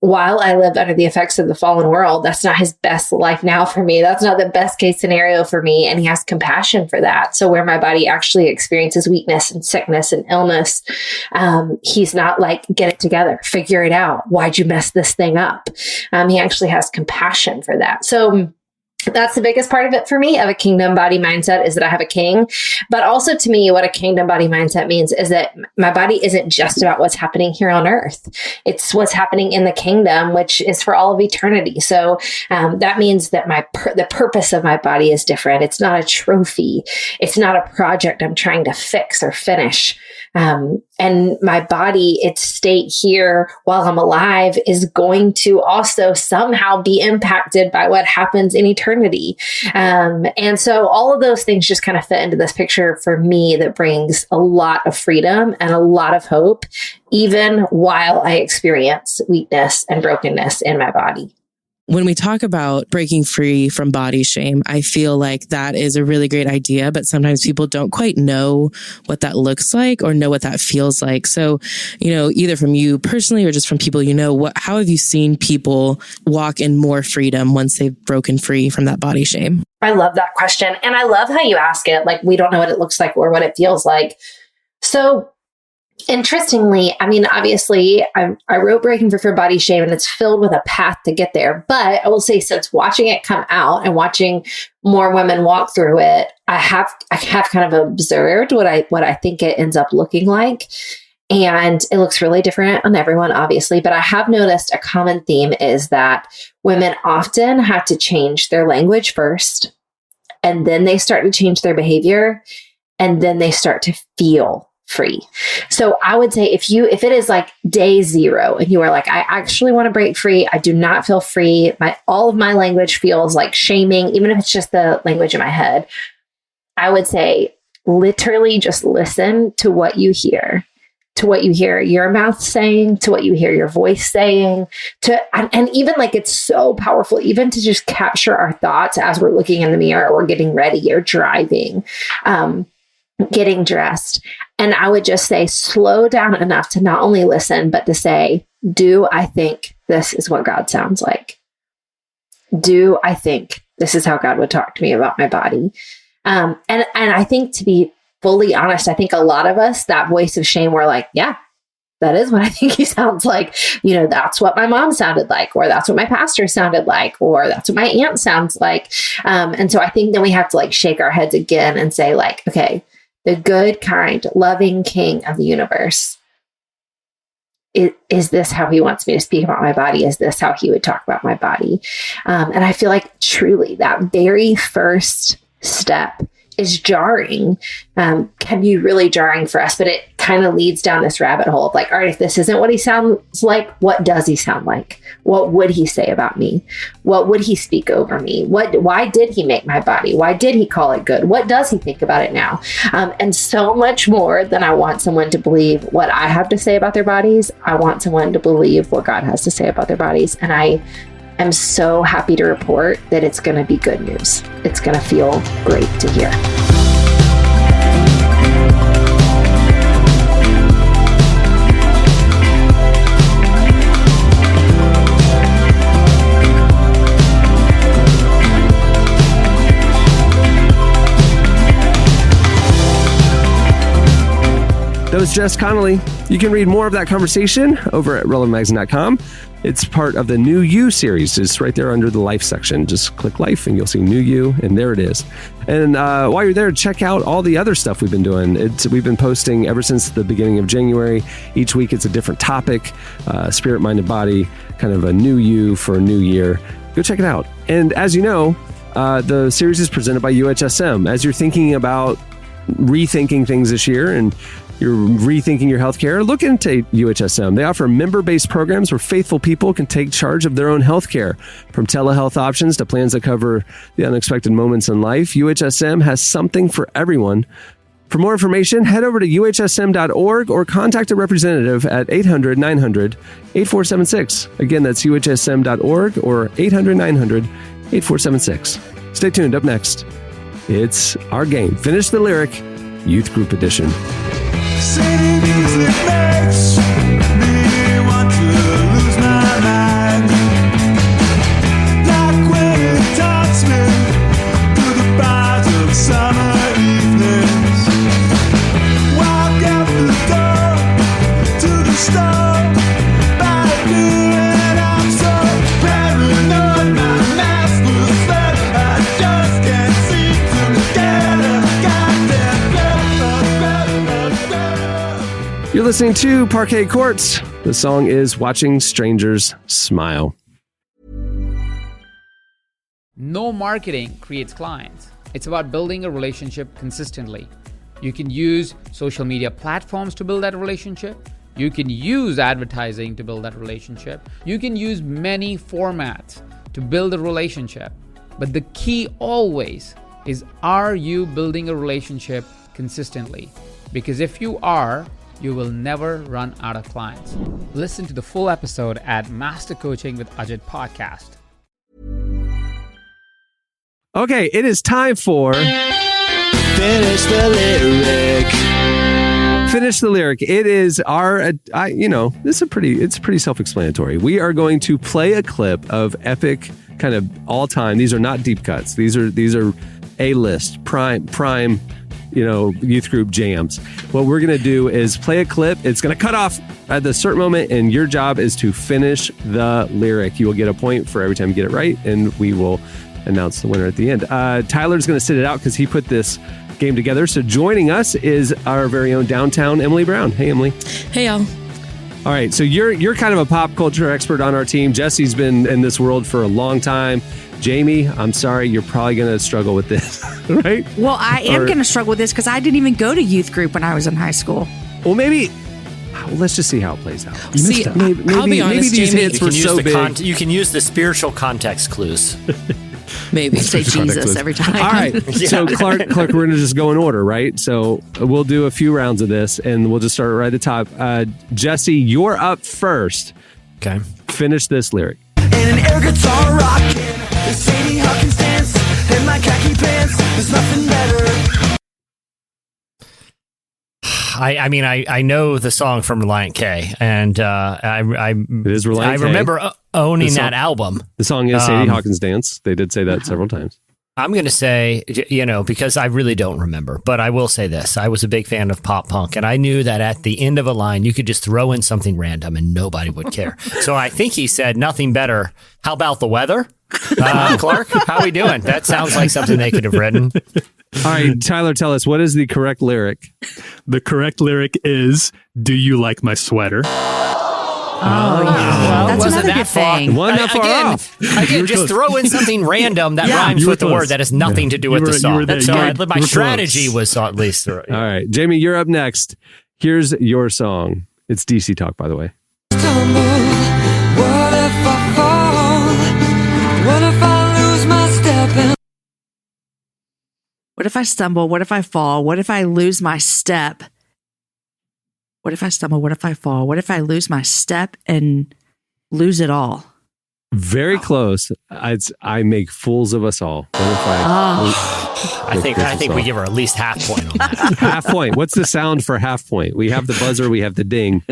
while I live under the effects of the fallen world, that's not his best life now for me. That's not the best case scenario for me. And he has compassion for that. So where my body actually experiences weakness and sickness and illness, he's not like, get it together, figure it out. Why'd you mess this thing up? He actually has compassion for that. So that's the biggest part of it for me, of a kingdom body mindset, is that I have a king. But also to me, what a kingdom body mindset means is that my body isn't just about what's happening here on earth. It's what's happening in the kingdom, which is for all of eternity. So that means that the purpose of my body is different. It's not a trophy. It's not a project I'm trying to fix or finish. And my body, its state here while I'm alive, is going to also somehow be impacted by what happens in eternity. And so all of those things just kind of fit into this picture for me that brings a lot of freedom and a lot of hope, even while I experience weakness and brokenness in my body. when we talk about breaking free from body shame, I feel like that is a really great idea, but sometimes people don't quite know what that looks like or know what that feels like. So, either from you personally or just from people how have you seen people walk in more freedom once they've broken free from that body shame? I love that question. And I love how you ask it. Like, we don't know what it looks like or what it feels like. So, interestingly, obviously, I wrote Breaking Free from Body Shame, and it's filled with a path to get there. But I will say, since watching it come out and watching more women walk through it, I have kind of observed what I think it ends up looking like. And it looks really different on everyone, obviously. But I have noticed a common theme is that women often have to change their language first, and then they start to change their behavior, and then they start to feel free. So I would say if it is like day 0 and you are like, I actually want to break free, I do not feel free, all of my language feels like shaming, even if it's just the language in my head, I would say literally just listen to what you hear, your mouth saying, to what you hear your voice saying, and even like it's so powerful, even to just capture our thoughts as we're looking in the mirror or getting ready or driving, getting dressed. And I would just say, slow down enough to not only listen, but to say, do I think this is what God sounds like? Do I think this is how God would talk to me about my body? And I think, to be fully honest, I think a lot of us, that voice of shame, we're like, yeah, that is what I think he sounds like. That's what my mom sounded like, or that's what my pastor sounded like, or that's what my aunt sounds like. And so I think then we have to like shake our heads again and say like, okay, the good, kind, loving King of the universe, is this how he wants me to speak about my body? Is this how he would talk about my body? And I feel like truly that very first step is jarring, can be really jarring for us, but it kind of leads down this rabbit hole of like, all right, if this isn't what he sounds like, what does he sound like? What would he say about me? What would he speak over me? Why did he make my body? Why did he call it good? What does he think about it now? And so much more than I want someone to believe what I have to say about their bodies, I want someone to believe what God has to say about their bodies. And I am so happy to report that it's going to be good news. It's going to feel great to hear. That was Jess Connolly. You can read more of that conversation over at relevantmagazine.com. It's part of the New You series. It's right there under the Life section. Just click Life and you'll see New You, and there it is. And while you're there, check out all the other stuff we've been doing. We've been posting ever since the beginning of January. Each week it's a different topic, spirit, mind, and body, kind of a new you for a new year. Go check it out. And as you know, the series is presented by UHSM. As you're thinking about rethinking things this year and you're rethinking your healthcare, look into UHSM. They offer member-based programs where faithful people can take charge of their own healthcare. From telehealth options to plans that cover the unexpected moments in life, UHSM has something for everyone. For more information, head over to uhsm.org or contact a representative at 800-900-8476. Again, that's uhsm.org or 800-900-8476. Stay tuned. Up next, it's Our Game. Finish the Lyric, Youth Group Edition. City music makes me want to lose my mind. Like when it taunts me through the bars of summer evenings. Walk out the door to the store by noon, and I'm so paranoid. My mask will slip. I just can't seem to get a goddamn You're listening to Parquet Courts. The song is Watching Strangers Smile. No marketing creates clients. It's about building a relationship consistently. You can use social media platforms to build that relationship. You can use advertising to build that relationship. You can use many formats to build a relationship. But the key always is, are you building a relationship consistently? Because if you are, you will never run out of clients. Listen to the full episode at Master Coaching with Ajit podcast. Okay, it is time for Finish the lyric. Finish the lyric. It is our, this is it's pretty self-explanatory. We are going to play a clip of epic kind of all time. These are not deep cuts. These are A-list, prime, youth group jams. What we're going to do is play a clip. It's going to cut off at the certain moment, and your job is to finish the lyric. You will get a point for every time you get it right, and we will announce the winner at the end. Tyler's going to sit it out because he put this game together. So joining us is our very own downtown Emily Brown. Hey, Emily. Hey, y'all. All right, so you're kind of a pop culture expert on our team. Jesse's been in this world for a long time. Jamie, I'm sorry, you're probably going to struggle with this, right? Well, I am going to struggle with this because I didn't even go to youth group when I was in high school. Well, let's just see how it plays out. See, I'll be honest, these Jamie, hits were so big. You can use the spiritual context clues. Maybe. Say Jesus every time. All right. Yeah. So Clark, we're going to just go in order, right? So we'll do a few rounds of this, and we'll just start right at the top. Jesse, you're up first. Okay. Finish this lyric. And an air guitar rocking, the Sadie Hawkins dance, and my khaki pants, there's nothing better. I know the song from Reliant K, and it is Reliant I K. remember owning that album. The song is Sadie Hawkins Dance. They did say that several times. I'm going to say, because I really don't remember, but I will say this. I was a big fan of pop punk, and I knew that at the end of a line, you could just throw in something random and nobody would care. So I think he said, nothing better. How about the weather? Clark, how we doing? That sounds like something they could have written. All right, Tyler, tell us, what is the correct lyric? The correct lyric is, do you like my sweater? Oh, yeah. That's another good thing. One not far off. Again, just throw in something random that rhymes with the word that has nothing to do with the song. So my strategy was at least. All right, Jamie, you're up next. Here's your song. It's DC Talk, by the way. What if I fall? What if I lose my step? What if I stumble? What if I fall? What if I lose my step? What if I stumble? What if I fall? What if I lose my step and lose it all? Very close. I make fools of us all. What if I think we give her at least half point on that. Half point. What's the sound for half point? We have the buzzer. We have the ding.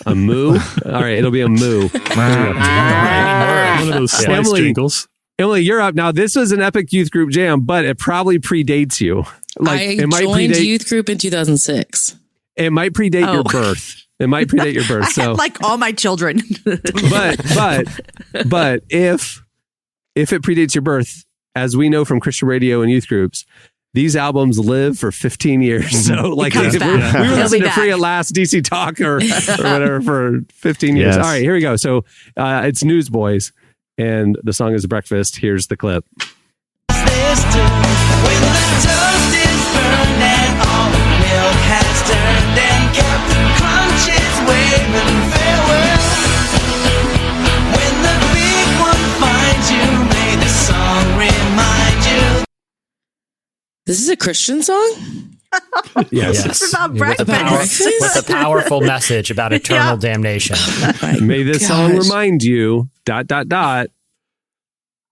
A moo. All right, it'll be a moo. One of those slice jingles. Emily, you're up now. This was an epic youth group jam, but it probably predates you. I joined youth group in 2006. It might predate your birth. It might predate your birth. I had like all my children. but if it predates your birth, as we know from Christian radio and youth groups, these albums live for 15 years. So like we were listening to Free at Last, DC Talk or whatever for 15 years. Yes. All right, here we go. So it's Newsboys, and the song is Breakfast. Here's the clip. When the toast is burned and all the milk has turned and Captain Crunch is waving farewell. When the big one finds you, may the song remind you. This is a Christian song? Yes. It's about breakfast. With a powerful message about eternal damnation. May this song remind you, ...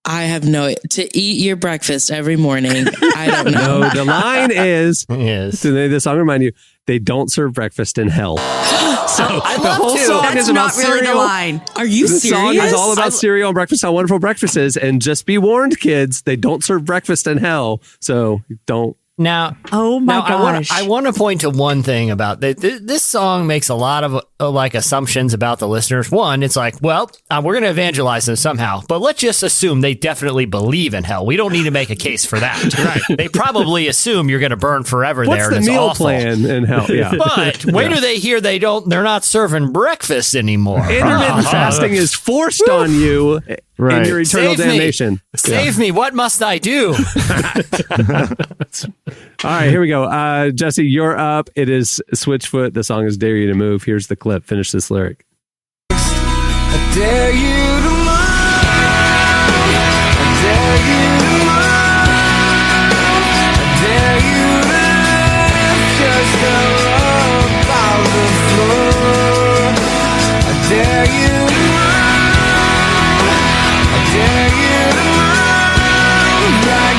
I have to eat your breakfast every morning. I don't know. No, the line is, the song remind you, they don't serve breakfast in hell. So the whole song That's is about not really cereal. the line. Are you the serious? song is all about cereal and breakfast, how wonderful breakfast is. And just be warned, kids, they don't serve breakfast in hell. So don't. Now, oh my gosh! I want to point to one thing about this song. Makes a lot of assumptions about the listeners. One, it's like, well, we're going to evangelize them somehow, but let's just assume they definitely believe in hell. We don't need to make a case for that. Right? They probably assume you're going to burn forever. What's there. the and it's meal awful. plan in hell? Yeah, but wait do they hear they're not serving breakfast anymore? Intermittent fasting is forced on you. Right. In your eternal damnation. Save me. What must I do? All right, here we go. Jesse, you're up. It is Switchfoot. The song is Dare You to Move. Here's the clip. Finish this lyric. I dare you to move. I dare you to move. I dare you to lift just about the floor. I dare you to move. I dare you to move like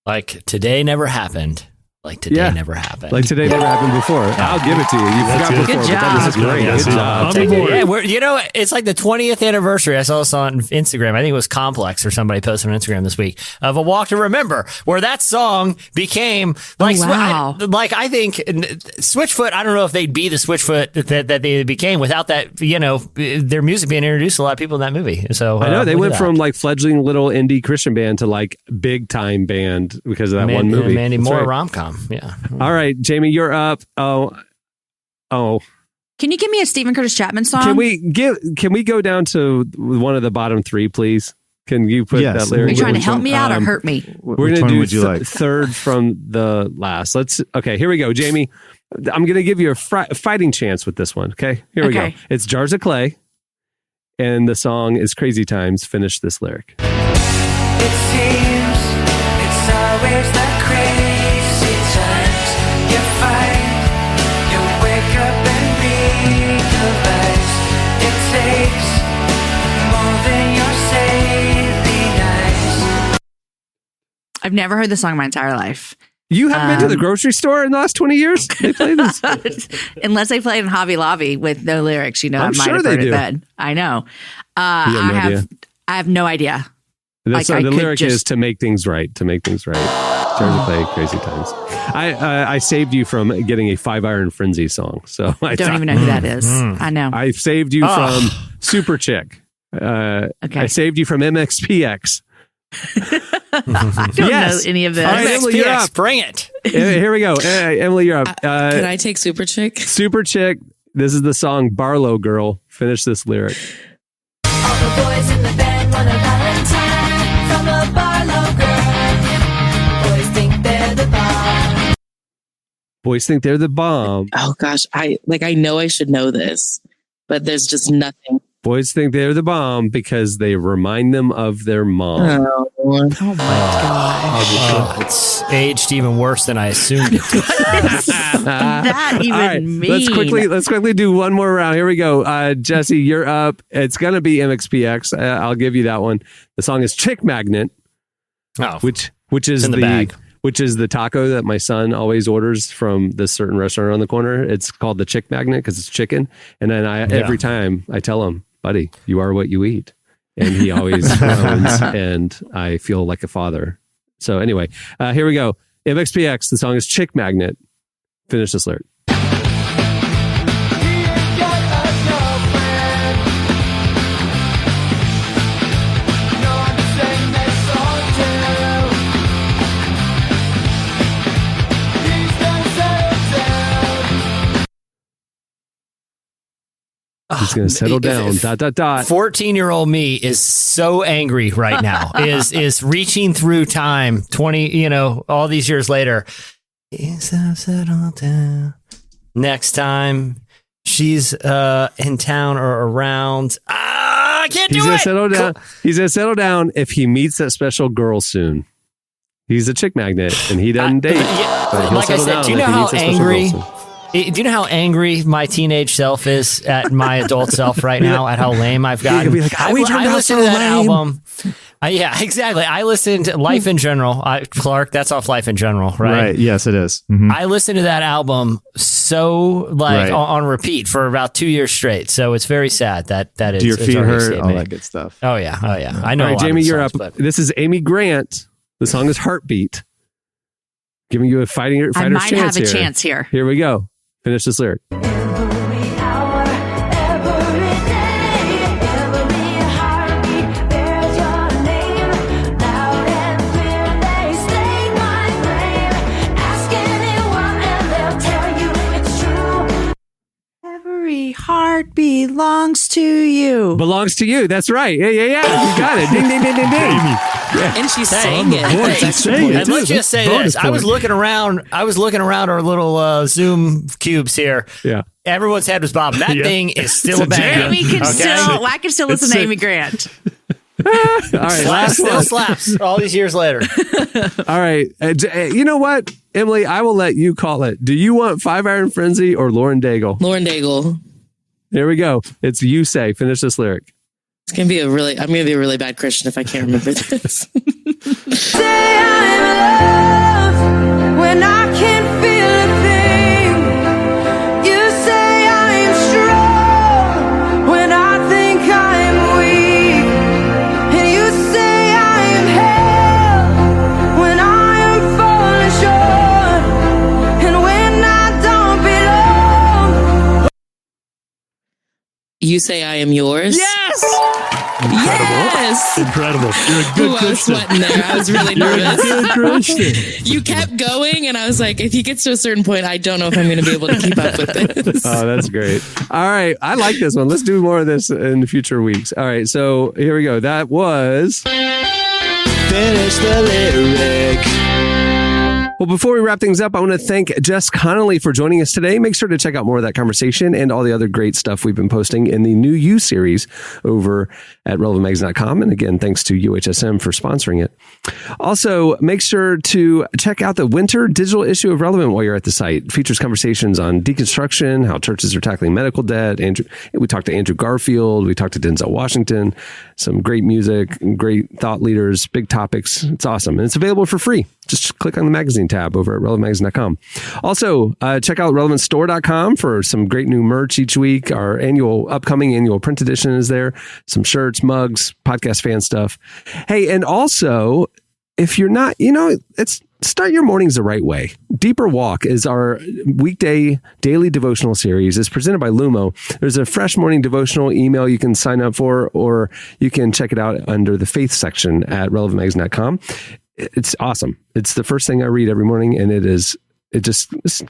Like today never happened. Like today never happened. Like today never happened before. I'll give it to you. You forgot before. Good job. But this is great. Good job. It's like the 20th anniversary. I saw this on Instagram. I think it was Complex or somebody posted on Instagram this week of A Walk to Remember, where that song became like, I think Switchfoot. I don't know if they'd be the Switchfoot that they became without that. Their music being introduced to a lot of people in that movie. So I know they went from like fledgling little indie Christian band to like big time band because of that one movie. Mandy Moore rom-com. Yeah. All right, Jamie, you're up. Oh. Can you give me a Stephen Curtis Chapman song? Can we go down to one of the bottom three, please? Can you put that lyric? Are you trying to help me out or hurt me? We're going to do third from the last. Okay, here we go, Jamie. I'm going to give you a fighting chance with this one. Okay, here we go. It's Jars of Clay, and the song is Crazy Times. Finish this lyric. It seems it's always the crazy times you find. You wake up and realize it takes more than your saving eyes. I've never heard this song in my entire life. You haven't been to the grocery store in the last 20 years? They play this. Unless they play it in Hobby Lobby with no lyrics, I might have heard it then. I know. I have no idea. The lyric is to make things right. To make things right. Jars of Clay, Crazy Times. I saved you from getting a 5-Iron Frenzy song. So I don't even know who that is. I know. I saved you from Super Chick. I saved you from MXPX. I don't know any of this. All right, Emily, you're up. Bring it. Here we go. Emily, you're up. Can I take Super Chick? Super Chick. This is the song Barlow Girl. Finish this lyric. All the boys in the band want a Valentine from a Barlow girl. Boys think they're the bomb. Boys think they're the bomb. Oh gosh, I know I should know this, but there's just nothing. Boys think they're the bomb because they remind them of their mom. Oh my gosh. It's aged even worse than I assumed it did. That even mean? Let's quickly do one more round. Here we go. Jesse, you're up. It's going to be MXPX. I'll give you that one. The song is Chick Magnet, which is in the bag. Which is the taco that my son always orders from this certain restaurant on the corner. It's called the Chick Magnet because it's chicken. And then every time I tell him, buddy, you are what you eat. And he always groans, and I feel like a father. So anyway, here we go. MXPX, the song is Chick Magnet. Finish this lyric. He's going to settle down. ... 14-year-old me is so angry right now. is reaching through time 20, all these years later. Settle down. Next time she's in town or around. I can't do it. He's going to settle down if he meets that special girl soon. He's a chick magnet and he doesn't date. Like I said, do you know how angry? Do you know how angry my teenage self is at my adult self right now? At how lame I've gotten. Be like, I listened to that album. Yeah, exactly. I listened to Life in General. Clark, that's off Life in General, right? Right. Yes, it is. Mm-hmm. I listened to that album on repeat for about 2 years straight. So it's very sad that is. Do your feet hurt? All that good stuff. Oh yeah. I know. All right, Jamie, you're up. This is Amy Grant. The song is Heartbeat. Giving you a fighter's chance here. I might have a chance here. Here we go. Finish this lyric. Every heart belongs to you. Belongs to you. That's right. Yeah. You got it. Ding, ding, ding, ding, ding. Yeah. And she's saying it. And let's just say this. I was looking around our little Zoom cubes here. Yeah. Everyone's head was bobbing. That thing is still a banger. I can still listen to Amy Grant. All right. Last one. Still slaps all these years later. All right. You know what, Emily? I will let you call it. Do you want 5-Iron Frenzy or Lauren Daigle? Lauren Daigle. Here we go. It's You Say. Finish this lyric. I'm going to be a really bad Christian if I can't remember this. Say I'm loved when I can't feel a thing. You say I'm strong when I think I'm weak. And you say I am held when I am falling short. And when I don't belong. You say I am yours? Yes! Yes! Incredible. You're a good Ooh, I was Christian. sweating there. I was really You're nervous. a good Christian. You kept going, and I was like, if he gets to a certain point, I don't know if I'm going to be able to keep up with this. Oh, that's great. All right. I like this one. Let's do more of this in the future weeks. All right. So here we go. That was Finish the lyric. Well, before we wrap things up, I want to thank Jess Connolly for joining us today. Make sure to check out more of that conversation and all the other great stuff we've been posting in the New You series over at relevantmagazine.com. And again, thanks to UHSM for sponsoring it. Also, make sure to check out the winter digital issue of Relevant while you're at the site. It features conversations on deconstruction, how churches are tackling medical debt. We talked to Andrew Garfield. We talked to Denzel Washington. Some great music, great thought leaders, big topics. It's awesome. And it's available for free. Just click on the magazine tab over at relevantmagazine.com. Also, check out relevantstore.com for some great new merch each week. Our upcoming annual print edition is there. Some shirts, mugs, podcast fan stuff. Hey, and also, if you're not, start your mornings the right way. Deeper Walk is our weekday daily devotional series. It's presented by Lumo. There's a fresh morning devotional email you can sign up for, or you can check it out under the faith section at relevantmagazine.com. It's awesome. It's the first thing I read every morning, and it just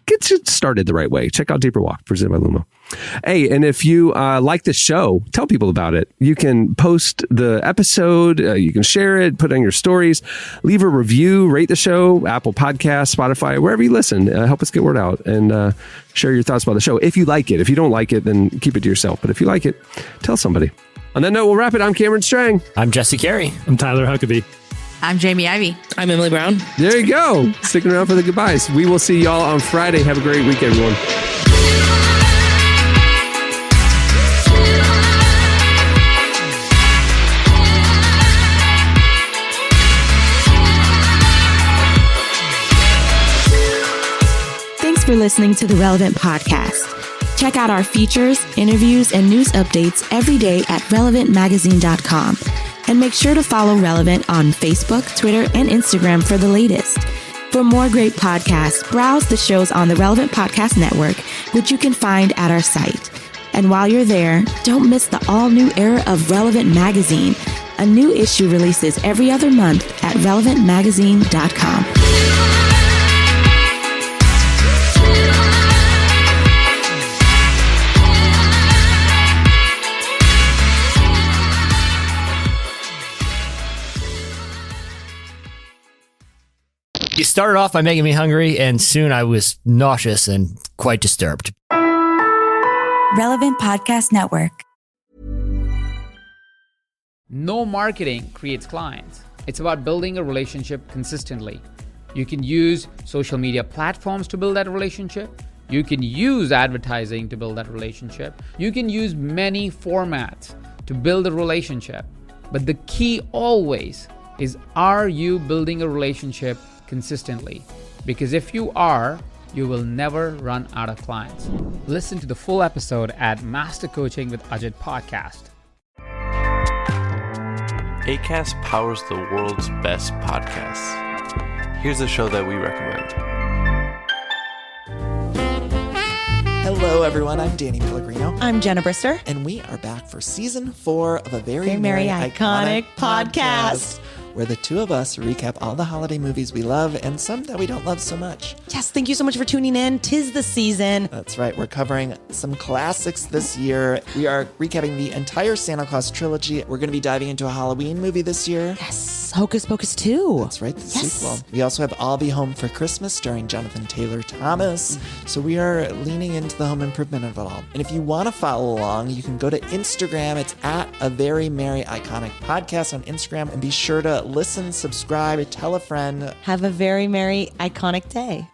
gets you started the right way. Check out Deeper Walk, presented by Lumo. Hey, and if you like this show, tell people about it. You can post the episode, you can share it, put it on your stories, leave a review, rate the show, Apple Podcasts, Spotify, wherever you listen. Help us get word out and share your thoughts about the show. If you like it. If you don't like it, then keep it to yourself. But if you like it, tell somebody. On that note, we'll wrap it. I'm Cameron Strang. I'm Jesse Carey. I'm Tyler Huckabee. I'm Jamie Ivey. I'm Emily Brown. There you go. Sticking around for the goodbyes. We will see y'all on Friday. Have a great week, everyone. Thanks for listening to the Relevant Podcast. Check out our features, interviews, and news updates every day at relevantmagazine.com. And make sure to follow Relevant on Facebook, Twitter, and Instagram for the latest. For more great podcasts, browse the shows on the Relevant Podcast Network, which you can find at our site. And while you're there, don't miss the all-new era of Relevant Magazine. A new issue releases every other month at relevantmagazine.com. You started off by making me hungry, and soon I was nauseous and quite disturbed. Relevant Podcast Network. No marketing creates clients. It's about building a relationship consistently. You can use social media platforms to build that relationship. You can use advertising to build that relationship. You can use many formats to build a relationship. But the key always is, are you building a relationship consistently? Because if you are, you will never run out of clients. Listen to the full episode at Master Coaching with Ajit podcast. Acast powers the world's best podcasts. Here's a show that we recommend. Hello, everyone. I'm Danny Pellegrino. I'm Jenna Brister. And we are back for season 4 of a very Merry Iconic podcast, where the two of us recap all the holiday movies we love and some that we don't love so much. Yes, thank you so much for tuning in. 'Tis the season. That's right. We're covering some classics this year. We are recapping the entire Santa Claus trilogy. We're going to be diving into a Halloween movie this year. Yes, Hocus Pocus 2. That's right, the sequel. We also have I'll Be Home for Christmas starring Jonathan Taylor Thomas. So we are leaning into the home improvement of it all. And if you want to follow along, you can go to Instagram. It's at A Very Merry Iconic Podcast on Instagram. And be sure to listen, subscribe, tell a friend. Have a very merry, iconic day.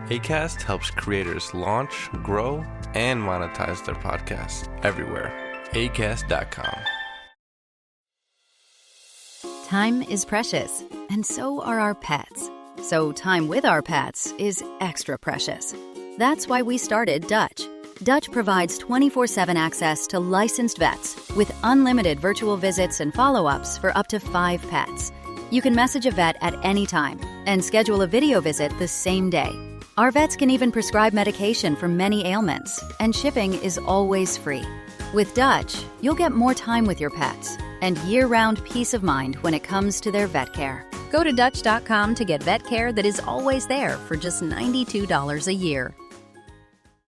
Acast helps creators launch, grow, and monetize their podcasts everywhere. Acast.com. Time is precious, and so are our pets. So time with our pets is extra precious. That's why we started Dutch. Dutch provides 24/7 access to licensed vets with unlimited virtual visits and follow-ups for up to 5 pets. You can message a vet at any time and schedule a video visit the same day. Our vets can even prescribe medication for many ailments, and shipping is always free. With Dutch, you'll get more time with your pets and year-round peace of mind when it comes to their vet care. Go to Dutch.com to get vet care that is always there for just $92 a year.